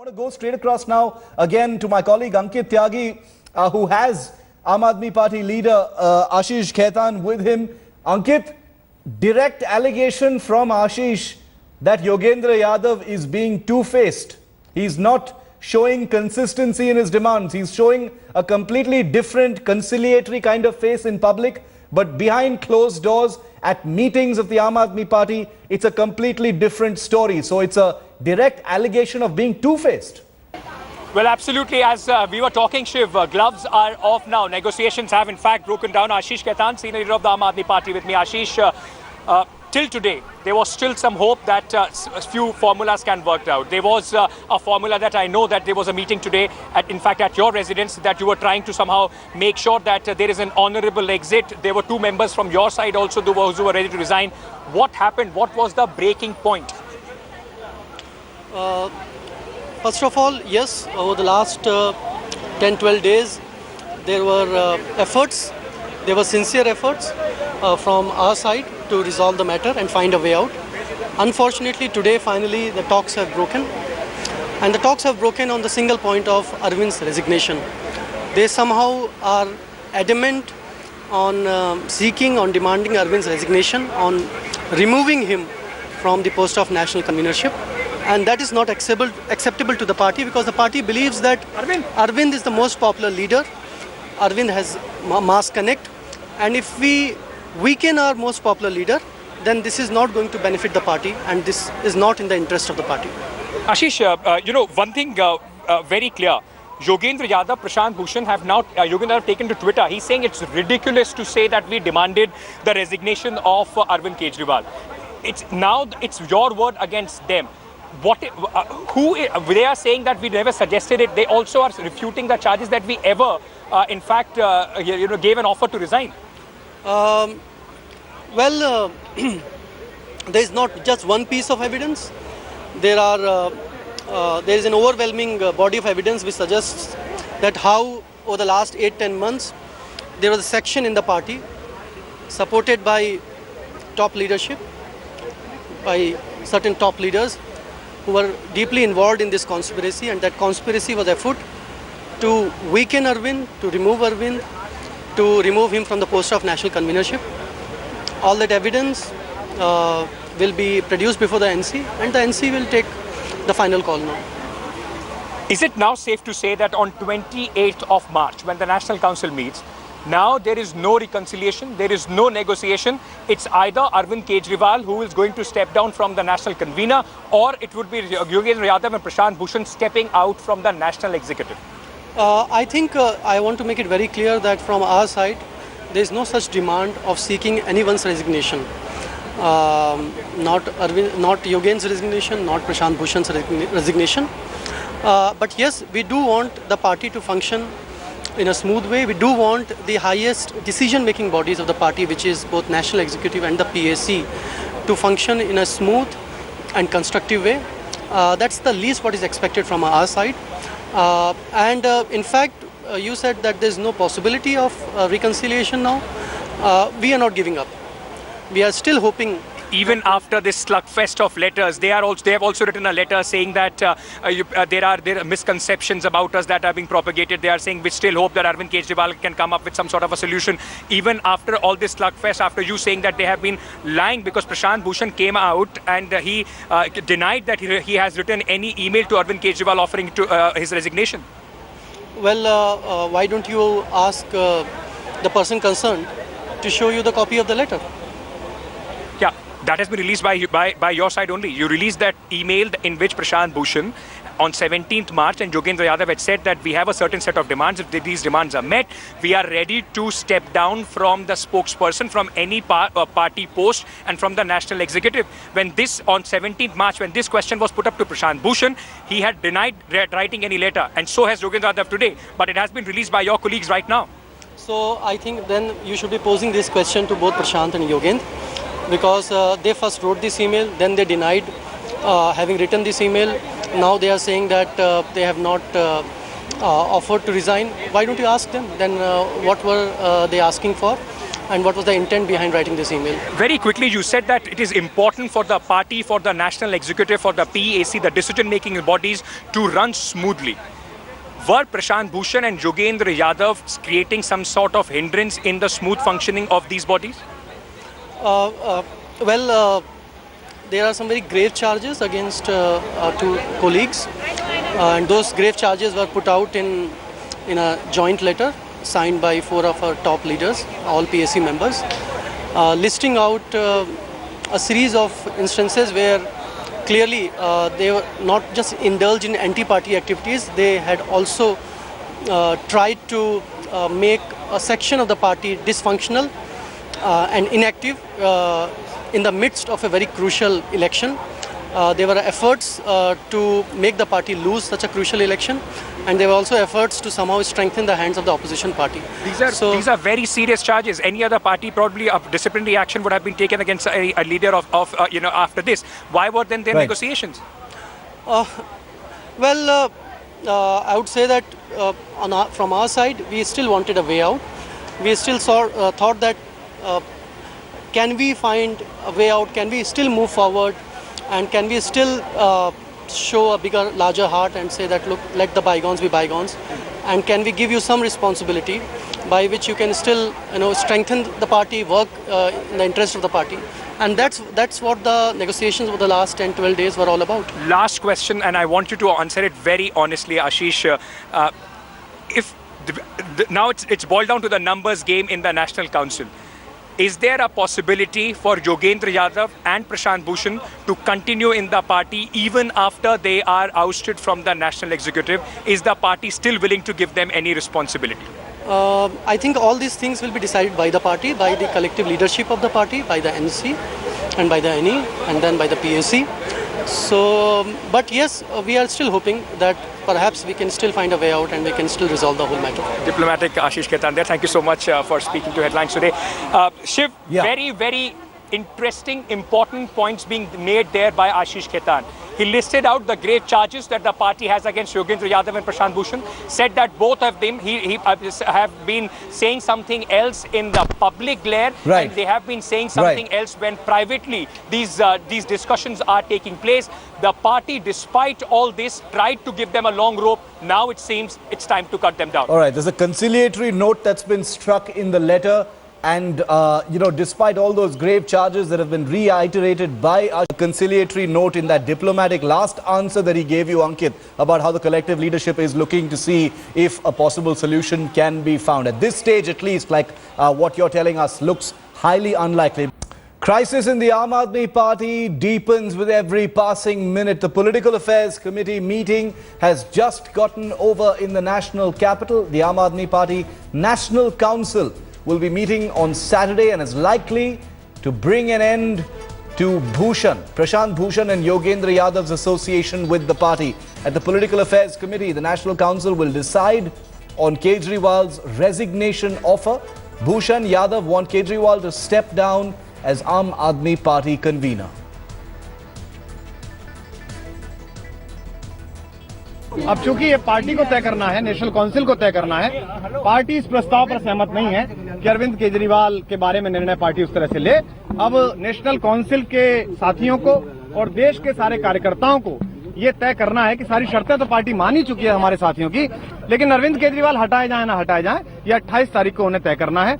want to go straight across now again to my colleague Ankit Tyagi, who has Aam Aadmi Party leader Ashish Khetan with him. Ankit, direct allegation from Ashish that Yogendra Yadav is being two-faced. He's not showing consistency in his demands. He's showing a completely different conciliatory kind of face in public, but behind closed doors at meetings of the Aam Aadmi Party, it's a completely different story. So it's a direct allegation of being two-faced. Well, absolutely. As we were talking, Shiv, gloves are off now. Negotiations have in fact broken down. Ashish Khetan, senior leader of the Aam Aadmi Party with me. Ashish, till today, there was still some hope that a few formulas can work out. There was a formula that I know that there was a meeting today, in fact, at your residence, that you were trying to somehow make sure that there is an honorable exit. There were two members from your side also those who were ready to resign. What happened? What was the breaking point? First of all, yes, over the last 10-12 days, there were efforts, there were sincere efforts from our side to resolve the matter and find a way out. Unfortunately, today, finally, the talks have broken. And the talks have broken on the single point of Arvind's resignation. They somehow are adamant on demanding Arvind's resignation, on removing him from the post of national convenership. And that is not acceptable to the party, because the party believes that Arvind is the most popular leader. Arvind has mass connect. And if we weaken our most popular leader, then this is not going to benefit the party, and this is not in the interest of the party. Ashish, one thing very clear. Yogendra Yadav, Prashant Bhushan have now, Yogendra taken to Twitter. He's saying it's ridiculous to say that we demanded the resignation of Arvind Kejriwal. It's your word against them. They are saying that we never suggested it. They also are refuting the charges that we ever, gave an offer to resign. There is not just one piece of evidence. There is an overwhelming body of evidence which suggests that how over the last 8-10 months there was a section in the party supported by top leadership, by certain top leaders who were deeply involved in this conspiracy, and that conspiracy was afoot to weaken Arvind, to remove him from the post of national convenership. All that evidence will be produced before the NC, and the NC will take the final call now. Is it now safe to say that on 28th of March, when the National Council meets, now there is no reconciliation, there is no negotiation? It's either Arvind Kejriwal who is going to step down from the national convener, or it would be Yogendra Yadav and Prashant Bhushan stepping out from the national executive? I think I want to make it very clear that from our side, there is no such demand of seeking anyone's resignation. Not Yogendra's resignation, not Prashant Bhushan's resignation. But yes, we do want the party to function in a smooth way. We do want the highest decision-making bodies of the party, which is both national executive and the PAC, to function in a smooth and constructive way. That's the least what is expected from our side. In fact, you said that there's no possibility of reconciliation now. We are not giving up. We are still hoping. Even after this slugfest of letters, they have also written a letter saying that there are misconceptions about us that are being propagated. They are saying we still hope that Arvind Kejriwal can come up with some sort of a solution. Even after all this slugfest, after you saying that they have been lying, because Prashant Bhushan came out and he denied that he has written any email to Arvind Kejriwal offering to his resignation. Well, why don't you ask the person concerned to show you the copy of the letter? Yeah, that has been released by your side only. You released that email in which Prashant Bhushan on 17th March and Yogendra Yadav had said that we have a certain set of demands. If these demands are met, we are ready to step down from the spokesperson, from any party post and from the national executive. When this, on 17th March, when this question was put up to Prashant Bhushan, he had denied writing any letter, and so has Yogendra Yadav today. But it has been released by your colleagues right now. So I think then you should be posing this question to both Prashant and Yogendra, because they first wrote this email, then they denied having written this email. Now they are saying that they have not offered to resign. Why don't you ask them then what were they asking for? and what was the intent behind writing this email. Very quickly, you said that it is important for the party, for the national executive, for the PAC, the decision-making bodies to run smoothly. Were Prashant Bhushan and Yogendra Yadav creating some sort of hindrance in the smooth functioning of these bodies? There are some very grave charges against two colleagues, and those grave charges were put out in a joint letter signed by 4 of our top leaders, all PAC members, listing out a series of instances where clearly they were not just indulged in anti-party activities, they had also tried to make a section of the party dysfunctional and inactive in the midst of a very crucial election. There were efforts to make the party lose such a crucial election, and there were also efforts to somehow strengthen the hands of the opposition party. These are very serious charges. Any other party, probably a disciplinary action would have been taken against a leader of after this. Why were then there negotiations? I would say that from our side, we still wanted a way out. We still thought that can we find a way out? Can we still move forward? And can we still show a bigger, larger heart and say that, look, let the bygones be bygones? And can we give you some responsibility by which you can still, strengthen the party, work in the interest of the party? And that's what the negotiations over the last 10, 12 days were all about. Last question, and I want you to answer it very honestly, Ashish. Now it's boiled down to the numbers game in the National Council. Is there a possibility for Yogendra Yadav and Prashant Bhushan to continue in the party even after they are ousted from the national executive? Is the party still willing to give them any responsibility? I think all these things will be decided by the party, by the collective leadership of the party, by the NC and by the NE and then by the PAC. But yes, we are still hoping that perhaps we can still find a way out and we can still resolve the whole matter. Diplomatic Ashish Khetan there. Thank you so much for speaking to Headlines today. Shiv, very, very interesting, important points being made there by Ashish Khetan. He listed out the grave charges that the party has against Yogendra Yadav and Prashant Bhushan, said that both of them have been saying something else in the public glare, and they have been saying something else when privately these discussions are taking place. The party, despite all this, tried to give them a long rope. Now it seems it's time to cut them down. All right, there's a conciliatory note that's been struck in the letter. And, despite all those grave charges that have been reiterated by a conciliatory note in that diplomatic last answer that he gave you, Ankit, about how the collective leadership is looking to see if a possible solution can be found. At this stage, at least, like what you're telling us, looks highly unlikely. Crisis in the Aam Aadmi Party deepens with every passing minute. The Political Affairs Committee meeting has just gotten over in the national capital. The Aam Aadmi Party National Council will be meeting on Saturday and is likely to bring an end to Prashant Bhushan and Yogendra Yadav's association with the party. At the Political Affairs Committee, the National Council will decide on Kejriwal's resignation offer. Bhushan Yadav want Kejriwal to step down as Aam Aadmi Party convener. अब चूंकि ये party को तय करना है, national council को तय करना है, पार्टी इस प्रस्ताव पर सहमत नहीं है कि अरविंद केजरीवाल के बारे में निर्णय पार्टी उस तरह से ले। अब नेशनल काउंसिल के साथियों को और देश के सारे कार्यकर्ताओं को ये तय करना है कि सारी शर्तें तो पार्टी मान ही चुकी है हमारे साथियों की, लेकिन अरविंद केजरीवाल हटाए जाए ना हटाए जाए, ये 28 तारीख को उन्हें तय करना है।